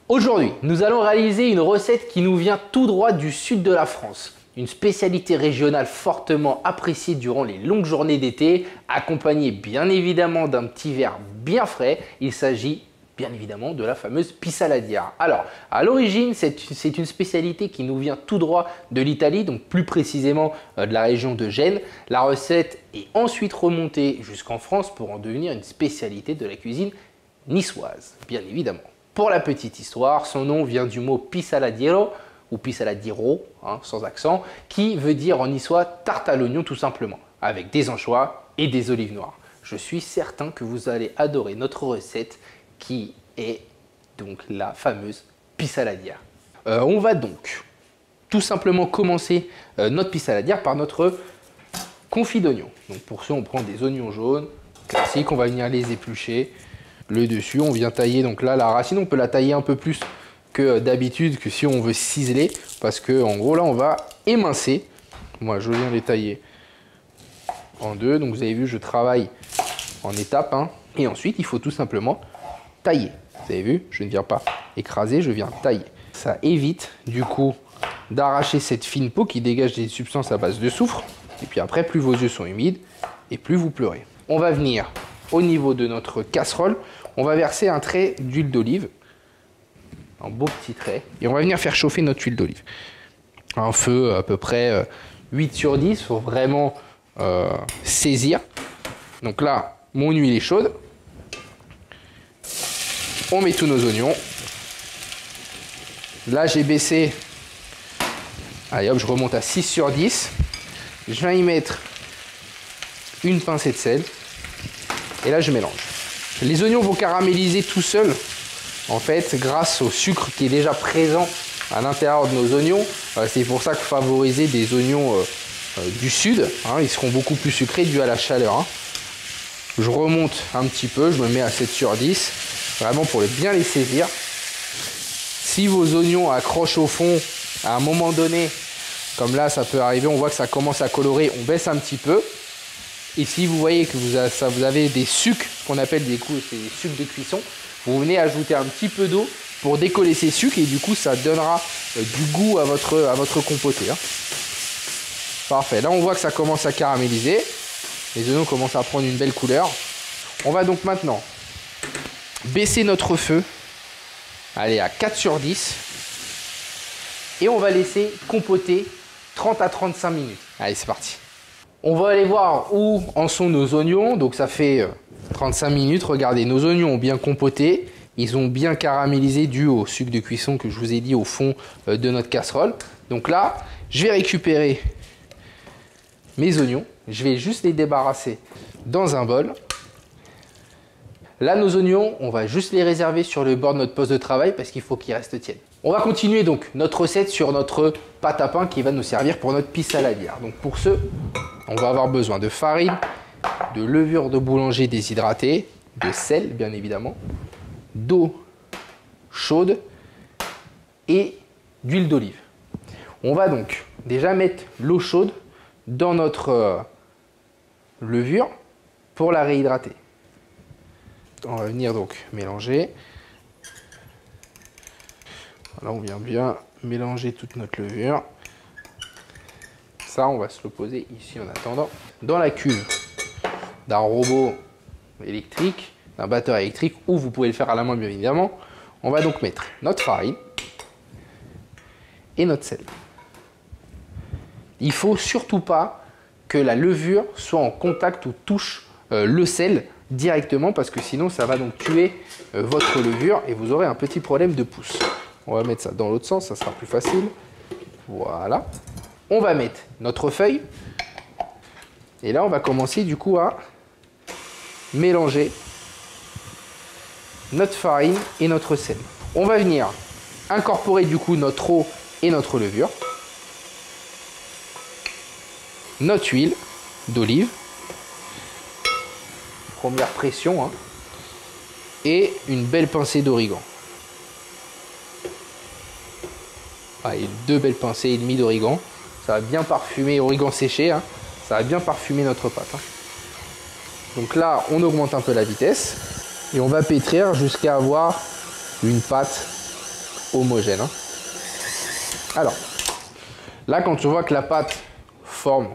Aujourd'hui, nous allons réaliser une recette qui nous vient tout droit du sud de la France. Une spécialité régionale fortement appréciée durant les longues journées d'été, accompagnée bien évidemment d'un petit verre bien frais. Il s'agit bien évidemment de la fameuse pissaladière. Alors, à l'origine, c'est une spécialité qui nous vient tout droit de l'Italie, donc plus précisément de la région de Gênes. La recette est ensuite remontée jusqu'en France pour en devenir une spécialité de la cuisine niçoise, bien évidemment. Pour la petite histoire, son nom vient du mot pissaladiero ou pissaladiero, sans accent, qui veut dire en niçois tarte à l'oignon tout simplement, avec des anchois et des olives noires. Je suis certain que vous allez adorer notre recette qui est donc la fameuse pissaladière. On va donc tout simplement commencer notre pissaladière par notre confit d'oignons. Donc pour ça, on prend des oignons jaunes, classiques, on va venir les éplucher. Le dessus, on vient tailler, donc là la racine on peut la tailler un peu plus que d'habitude, que si on veut ciseler, parce que en gros là on va émincer. Moi je viens les tailler en deux, donc vous avez vu je travaille en étapes, et ensuite il faut tout simplement tailler. Vous avez vu, je ne viens pas écraser, je viens tailler. Ça évite du coup d'arracher cette fine peau qui dégage des substances à base de soufre, et puis après plus vos yeux sont humides et plus vous pleurez. On va venir au niveau de notre casserole, on va verser un trait d'huile d'olive, un beau petit trait, et on va venir faire chauffer notre huile d'olive. Un feu à peu près 8 sur 10, il faut vraiment saisir. Donc là, mon huile est chaude. On met tous nos oignons. Là, j'ai baissé. Allez hop, je remonte à 6 sur 10. Je viens y mettre une pincée de sel. Et là, je mélange. Les oignons vont caraméliser tout seuls, en fait, grâce au sucre qui est déjà présent à l'intérieur de nos oignons. C'est pour ça que favoriser des oignons du sud, ils seront beaucoup plus sucrés dû à la chaleur. Je remonte un petit peu, je me mets à 7 sur 10, vraiment pour bien les saisir. Si vos oignons accrochent au fond, à un moment donné, comme là, ça peut arriver, on voit que ça commence à colorer, on baisse un petit peu. Et si vous voyez que vous avez des sucs, ce qu'on appelle des sucs de cuisson, vous venez ajouter un petit peu d'eau pour décoller ces sucs et du coup ça donnera du goût à votre compoté. Parfait, là on voit que ça commence à caraméliser, les oignons commencent à prendre une belle couleur. On va donc maintenant baisser notre feu, allez à 4 sur 10, et on va laisser compoter 30 à 35 minutes. Allez, c'est parti. On va aller voir où en sont nos oignons. Donc ça fait 35 minutes. Regardez, nos oignons ont bien compoté. Ils ont bien caramélisé dû au sucre de cuisson que je vous ai dit au fond de notre casserole. Donc là, je vais récupérer mes oignons. Je vais juste les débarrasser dans un bol. Là, nos oignons, on va juste les réserver sur le bord de notre poste de travail parce qu'il faut qu'ils restent tièdes. On va continuer donc notre recette sur notre pâte à pain qui va nous servir pour notre pissaladière. Donc pour ce, on va avoir besoin de farine, de levure de boulanger déshydratée, de sel bien évidemment, d'eau chaude et d'huile d'olive. On va donc déjà mettre l'eau chaude dans notre levure pour la réhydrater. On va venir donc mélanger. Là, on vient bien mélanger toute notre levure. Ça, on va se le poser ici en attendant. Dans la cuve d'un robot électrique, d'un batteur électrique, ou vous pouvez le faire à la main bien évidemment, on va donc mettre notre farine et notre sel. Il ne faut surtout pas que la levure soit en contact ou touche le sel directement parce que sinon ça va donc tuer votre levure et vous aurez un petit problème de pouce. On va mettre ça dans l'autre sens, ça sera plus facile. Voilà. On va mettre notre feuille. Et là, on va commencer du coup à mélanger notre farine et notre sel. On va venir incorporer du coup notre eau et notre levure. Notre huile d'olive. Première pression. Et une belle pincée d'origan. Et 2 belles pincées et demie d'origan. Ça va bien parfumer, origan séché, ça va bien parfumer notre pâte. Donc là, on augmente un peu la vitesse et on va pétrir jusqu'à avoir une pâte homogène. Hein. Alors, là, quand tu vois que la pâte forme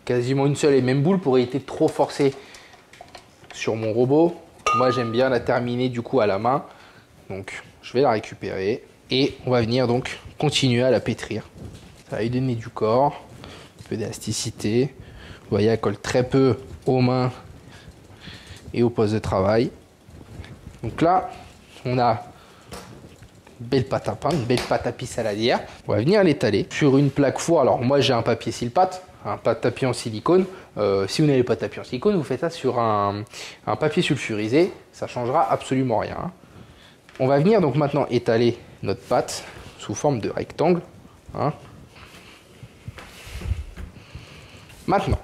quasiment une seule et même boule pour éviter de trop forcer sur mon robot, moi j'aime bien la terminer du coup à la main. Donc, je vais la récupérer et on va venir donc continuer à la pétrir. Ça va lui donner du corps, un peu d'élasticité. Vous voyez, elle colle très peu aux mains et au poste de travail. Donc là, on a une belle pâte à pain, une belle pâte à pis saladière. On va venir l'étaler sur une plaque four. Alors moi, j'ai un papier Silpat, un pâte à papier en silicone. Si vous n'avez pas de papier en silicone, vous faites ça sur un papier sulfurisé. Ça ne changera absolument rien. Hein. On va venir donc maintenant étaler notre pâte sous forme de rectangle. Hein. Maintenant,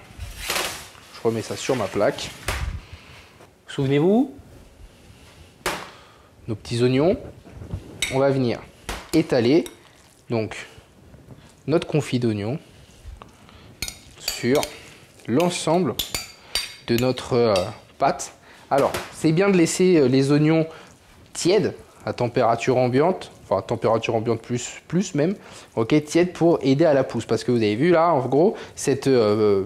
je remets ça sur ma plaque. Souvenez-vous, nos petits oignons, on va venir étaler donc notre confit d'oignon sur l'ensemble de notre pâte. Alors, c'est bien de laisser les oignons tièdes à température ambiante, enfin température ambiante plus même, ok, tiède pour aider à la pousse. Parce que vous avez vu là, en gros, cette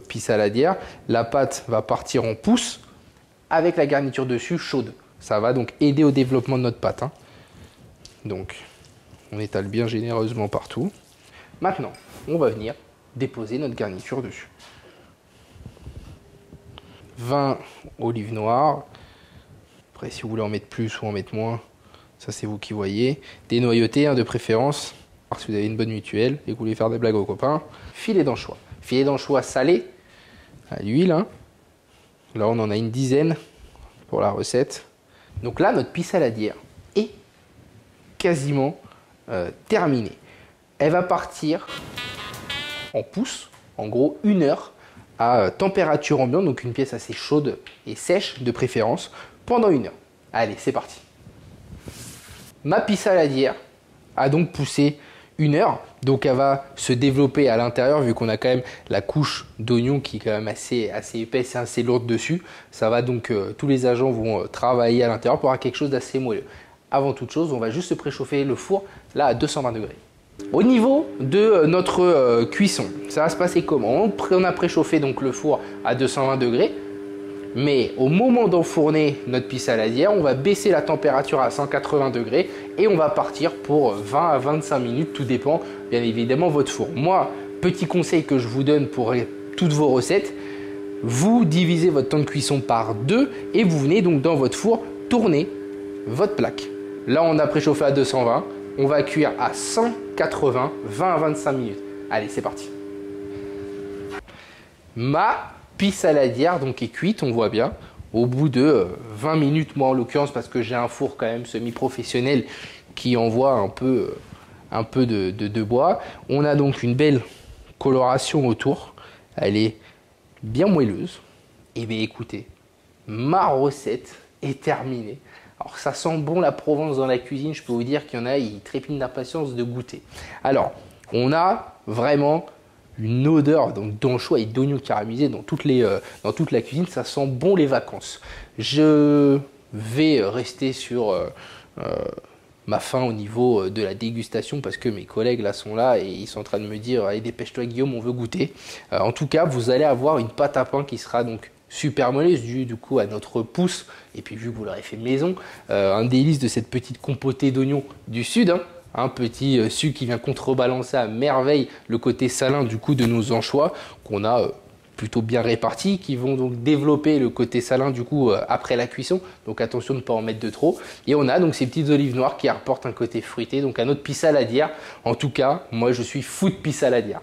pis saladière, la pâte va partir en pousse avec la garniture dessus chaude. Ça va donc aider au développement de notre pâte. Hein. Donc, on étale bien généreusement partout. Maintenant, on va venir déposer notre garniture dessus. 20 olives noires. Après, si vous voulez en mettre plus ou en mettre moins, ça c'est vous qui voyez. Des noyautés hein, de préférence. Alors, si vous avez une bonne mutuelle et que vous voulez faire des blagues aux copains. Filet d'anchois. Filet d'anchois salé à l'huile. Hein. Là, on en a une dizaine pour la recette. Donc là, notre pis saladière est quasiment terminée. Elle va partir en pousse, en gros 1 heure à température ambiante, donc une pièce assez chaude et sèche de préférence, pendant 1 heure. Allez, c'est parti. Ma pis saladière a donc poussé 1 heure, donc elle va se développer à l'intérieur vu qu'on a quand même la couche d'oignon qui est quand même assez épaisse et assez lourde dessus. Ça va donc, tous les agents vont travailler à l'intérieur pour avoir quelque chose d'assez moelleux. Avant toute chose, on va juste se préchauffer le four là à 220 degrés. Au niveau de notre cuisson, ça va se passer comment? On a préchauffé donc le four à 220 degrés. Mais au moment d'enfourner notre pis saladière, on va baisser la température à 180 degrés et on va partir pour 20 à 25 minutes, tout dépend bien évidemment votre four. Moi, petit conseil que je vous donne pour toutes vos recettes, vous divisez votre temps de cuisson par 2 et vous venez donc dans votre four tourner votre plaque. Là, on a préchauffé à 220, on va cuire à 180, 20 à 25 minutes. Allez, c'est parti. Ma pis saladière donc est cuite, on voit bien, au bout de 20 minutes, moi en l'occurrence parce que j'ai un four quand même semi-professionnel qui envoie un peu de bois. On a donc une belle coloration autour, elle est bien moelleuse. Et bien écoutez, ma recette est terminée. Alors ça sent bon la Provence dans la cuisine, je peux vous dire qu'il y en a, ils trépignent d'impatience de goûter. Alors, on a vraiment une odeur d'anchois et d'oignons caramélisés dans toute la cuisine, ça sent bon les vacances. Je vais rester sur ma faim au niveau de la dégustation parce que mes collègues là sont là et ils sont en train de me dire allez dépêche-toi Guillaume, on veut goûter. En tout cas, vous allez avoir une pâte à pain qui sera donc super molleuse du coup à notre pouce et puis vu que vous l'aurez fait maison, un délice de cette petite compotée d'oignons du sud. Hein. Un petit sucre qui vient contrebalancer à merveille le côté salin du coup de nos anchois qu'on a plutôt bien répartis, qui vont donc développer le côté salin du coup après la cuisson. Donc attention de ne pas en mettre de trop. Et on a donc ces petites olives noires qui apportent un côté fruité, donc à notre pis saladière. En tout cas, moi je suis fou de pis saladière.